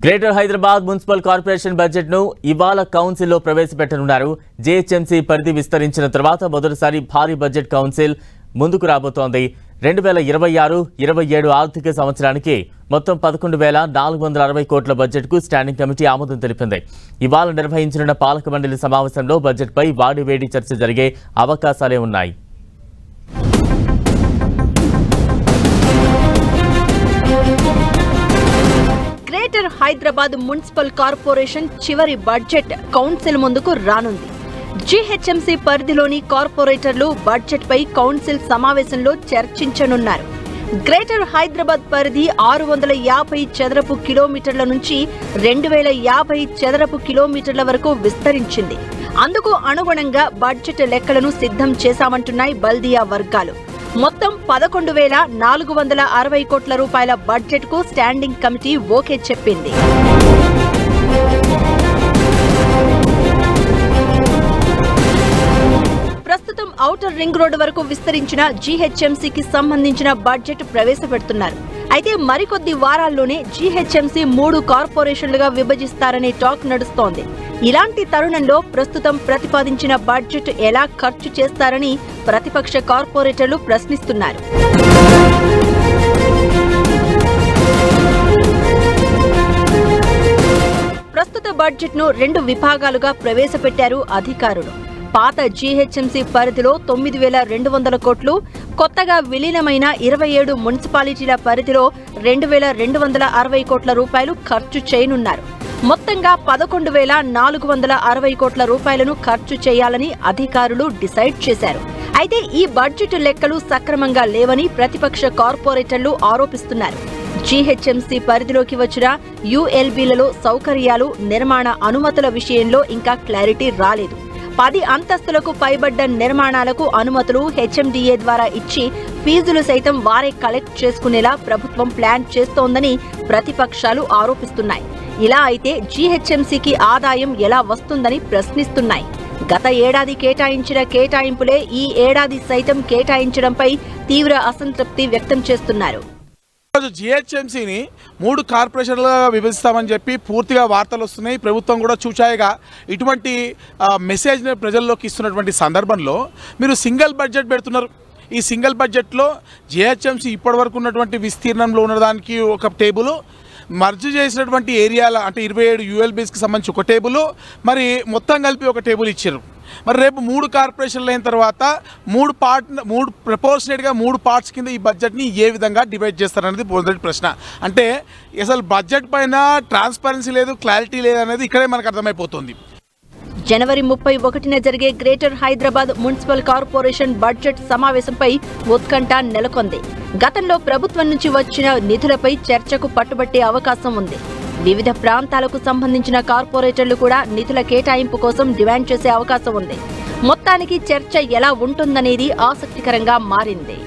Greater Hyderabad Municipal Corporation budget ను ఇవాళ council లో ప్రవేశపెట్టనున్నారు. జీహెచ్ఎంసీ పరిధి విస్తరించిన తర్వాత మొదటిసారి భారీ బడ్జెట్ కౌన్సిల్ ముందుకు రాబోతోంది. 2026-27 ఆర్థిక సంవత్సరానికి మొత్తం 11,460 కోట్ల బడ్జెట్ కు స్టాండింగ్ కమిటీ ఆమోదం తెలిపింది. ఇవాళ నిర్వహించనున్న పాలక మండలి సమావేశంలో బడ్జెట్ పై వాడివేడి చర్చ జరిగే అవకాశాలే ఉన్నాయి. గ్రేటర్ హైదరాబాద్ మున్సిపల్ కార్పొరేషన్ చివరి బడ్జెట్ కౌన్సిల్ ముందుకు రానుంది. జీహెచ్ఎంసీ పరిధిలోని కార్పొరేటర్లు బడ్జెట్ పై కౌన్సిల్ సమావేశంలో చర్చించనున్నారు. గ్రేటర్ హైదరాబాద్ పరిధి 650 చదరపు కిలోమీటర్ల నుంచి 2050 చదరపు కిలోమీటర్ల వరకు విస్తరించింది. అందుకు అనుగుణంగా బడ్జెట్ లెక్కలను సిద్ధం చేశామంటున్నాయి బల్దియా వర్గాలు. మొత్తం 11,460 కోట్ల రూపాయల బడ్జెట్ కు స్టాండింగ్ కమిటీ ఓకే చెప్పింది. ప్రస్తుతం ఔటర్ రింగ్ రోడ్డు వరకు విస్తరించిన జీహెచ్ఎంసీకి సంబంధించిన బడ్జెట్ ప్రవేశపెడుతున్నారు. అయితే మరికొద్ది వారాల్లోనే జీహెచ్ఎంసీ 3 కార్పొరేషన్లుగా విభజిస్తారనే టాక్ నడుస్తోంది. ఇలాంటి తరుణంలో ప్రస్తుతం ప్రతిపాదించిన బడ్జెట్ ఎలా ఖర్చు చేస్తారని ప్రతిపక్ష కార్పొరేటర్లు ప్రశ్నిస్తున్నారు. ప్రస్తుత బడ్జెట్ ను 2 విభాగాలుగా ప్రవేశపెట్టారు అధికారులు. పాత జీహెచ్ఎంసీ పరిధిలో 9,200 కోట్లు, కొత్తగా విలీనమైన 27 మున్సిపాలిటీల పరిధిలో 2,260 కోట్ల రూపాయలు ఖర్చు చేయనున్నారు. మొత్తంగా 11,460 కోట్ల రూపాయలను ఖర్చు చేయాలని అధికారులు డిసైడ్ చేశారు. అయితే ఈ బడ్జెట్ లెక్కలు సక్రమంగా లేవని ప్రతిపక్ష కార్పొరేటర్లు ఆరోపిస్తున్నారు. జీహెచ్ఎంసీ పరిధిలోకి వచ్చిన యుఎల్బీలలో సౌకర్యాలు, నిర్మాణ అనుమతుల విషయంలో ఇంకా క్లారిటీ రాలేదు. 10 అంతస్తులకు పైబడ్డ నిర్మాణాలకు అనుమతులు హెచ్ఎండిఏ ద్వారా ఇచ్చి ఫీజులు సైతం వారే కలెక్ట్ చేసుకునేలా ప్రభుత్వం ప్లాన్ చేస్తోందని ప్రతిపక్షాలు ఆరోపిస్తున్నాయి. ఇలా అయితే జీహెచ్ఎంసీకి ఆదాయం ఎలా వస్తుందని ప్రశ్నిస్తున్నాయి. గత ఏడాది కేటాయించిన కేటాయింపులే ఈ ఏడాది సైతం కేటాయించడంపై తీవ్ర అసంతృప్తి వ్యక్తం చేస్తున్నారు. జీహెచ్ఎంసీని 3 కార్పొరేషన్లుగా విభజిస్తామని చెప్పి పూర్తిగా వార్తలు వస్తున్నాయి. ప్రభుత్వం కూడా చూచాయిగా ఇటువంటి మెసేజ్ని ప్రజల్లోకి ఇస్తున్నటువంటి సందర్భంలో మీరు సింగిల్ బడ్జెట్ పెడుతున్నారు. ఈ సింగిల్ బడ్జెట్లో జీహెచ్ఎంసీ ఇప్పటివరకు ఉన్నటువంటి విస్తీర్ణంలో ఉన్నదానికి ఒక టేబుల్, మర్జ్ చేసినటువంటి ఏరియాల అంటే 27 యూఎల్బీస్కి సంబంధించి ఒక టేబుల్, మరి మొత్తం కలిపి ఒక టేబుల్ ఇచ్చారు. మరి రేపు 3 కార్పొరేషన్లు అయిన తర్వాత 3 ప్రపోర్షనేట్గా 3 పార్ట్స్ కింద ఈ బడ్జెట్ని ఏ విధంగా డివైడ్ చేస్తారనేది మొదటి ప్రశ్న. అంటే అసలు బడ్జెట్ పైన ట్రాన్స్పరెన్సీ లేదు, క్లారిటీ లేదు అనేది ఇక్కడే మనకు అర్థమైపోతుంది. జనవరి 31న జరిగే Greater Hyderabad Municipal Corporation budget సమావేశంపై ఉత్కంఠ నెలకొంది. గతంలో ప్రభుత్వం నుంచి వచ్చిన నిధులపై చర్చకు పట్టుబట్టే అవకాశం ఉంది. వివిధ ప్రాంతాలకు సంబంధించిన కార్పొరేటర్లు కూడా నిధుల కేటాయింపు కోసం డిమాండ్ చేసే అవకాశం ఉంది. మొత్తానికి చర్చ ఎలా ఉంటుందనేది ఆసక్తికరంగా మారింది.